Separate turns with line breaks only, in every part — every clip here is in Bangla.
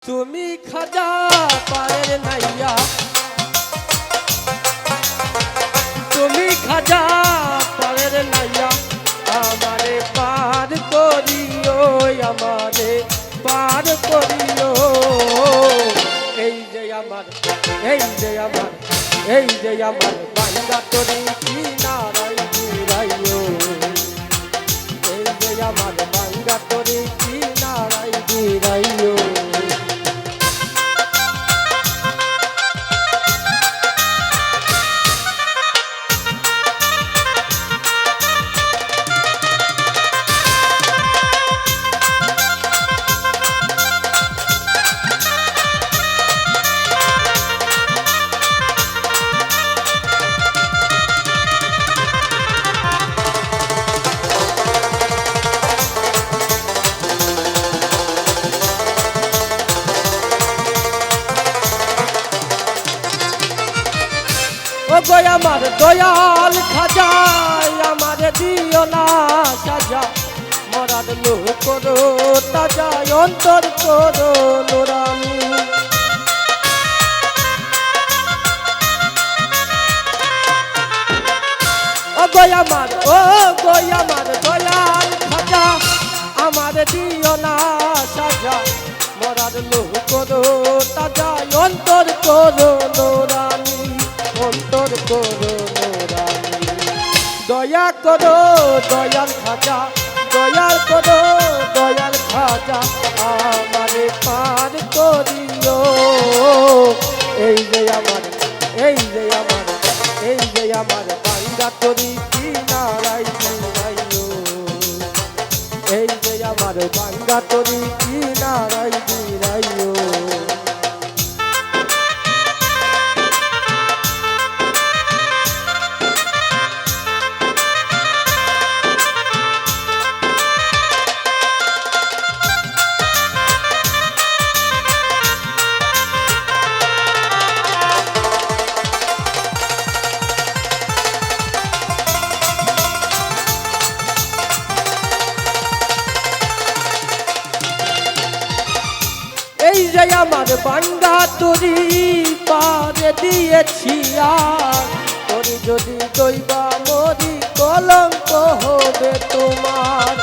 তুমি খাজা পায়ের নাইয়া, তুমি খাজা পায়ের নাইয়া, আমারে পার করিও, আমারে পার করিও। এই যে আমার, এই যে আমার, এই যে আমার বান্দা তরি কিনারাই ঘুরাইও, এই যে আমার বান্দা তরি কিনারাই ঘুরাইও। ও গো আমার দয়াল খাজা, আমারে দিও না সাজা, মরার লোহ করো তাজা, অন্তর করো নোরানি। ও গো আমার, ও গো আমার দয়াল খাজা, আমারে দিও না সাজা, মরার লোহ করো তাজা, অন্তর করো নোরানি, অন্তর করো নোরানি। দয়া করো দয়াল খাজা, দয়া করো দয়াল খাজা, আমারে পার করিও। এই যে আমার, এই যে আমার, এই যে আমার বান্দা তরি কিনারাই ঘুরাইও, এই যে আমার বান্দা তরি কিনারাই ঘুরাইও। এই যে আমার বান্দা তরি পারে দিয়েছি, আর তোরি যদি দইবা মরি কলঙ্ক হবে তোমার।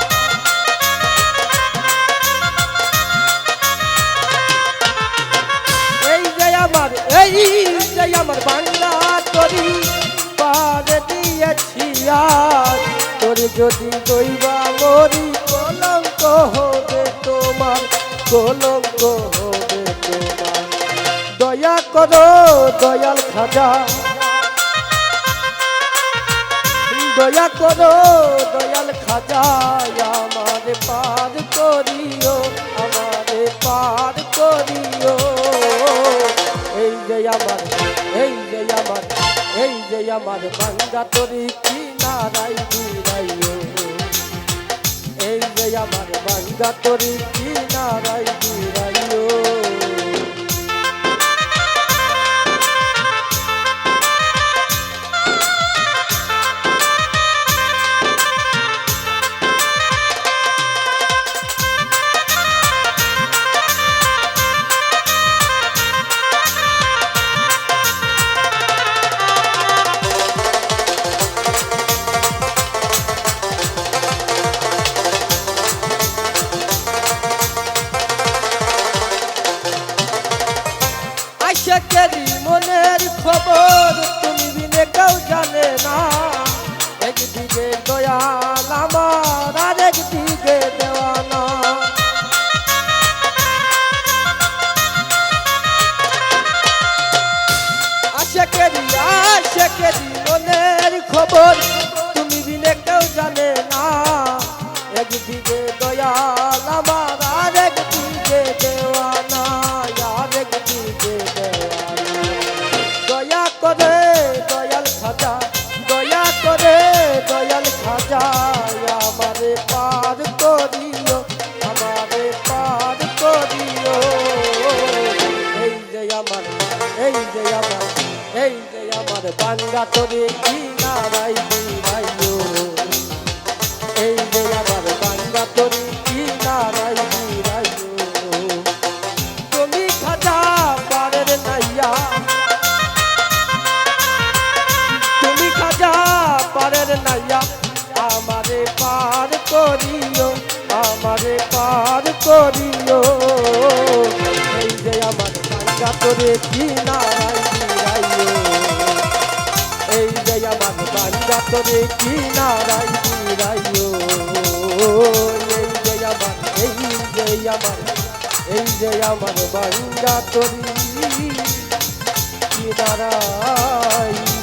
এই যে আমার, এই যে আমার বান্দা তরি পারে দিয়েছি, আর তোরি যদি দইবা মরি কলঙ্ক হবে তোমার, কলঙ্ক হবে তোমার। দয়া করো দয়াল খাজা, দয়া করো দয়াল খাজা, আমারে পার করিও, আমারে পার করিও। এই যে আমার, এই যে আমার, এই যে আমার বান্দা তরি কিনারাই ঘুরাইও, এই যে আমার বান্দা তরি কিনারাই ঘুরাইও। আশেকেরি মনের খবর তুমি বিনে কেউ জানে না, একদিকে দয়াল আমার আর একদিকে দেওয়ানা। আশেকেরি, আশেকেরি মনের খবর তুমি বিনে কেউ জানে না, একদিকে দয়াল আমার আর একদিকে দেওয়ানা, আর একদিকে দেওয়ানা। দয়া করে দয়াল খাজা, দয়া করে দয়াল খাজা, আমারে পার করিও, আমারে পার করিও। এই যে আমার, এই যে আমার, এই যে আমার বান্দা তরি কিনারাই ঘুরাইও, এই যে আমার বান্দা তরি কিনারাই ঘুরাইও। তুমি পার করিও এই যে আমার বাঙ্গা তোরে কিনারাই দিরাইও এই যে আমার বাঙ্গা তোরে কিনারাই দিরাইও এই যে আমার এই যে আমার বাঙ্গা তোরে কিনারাই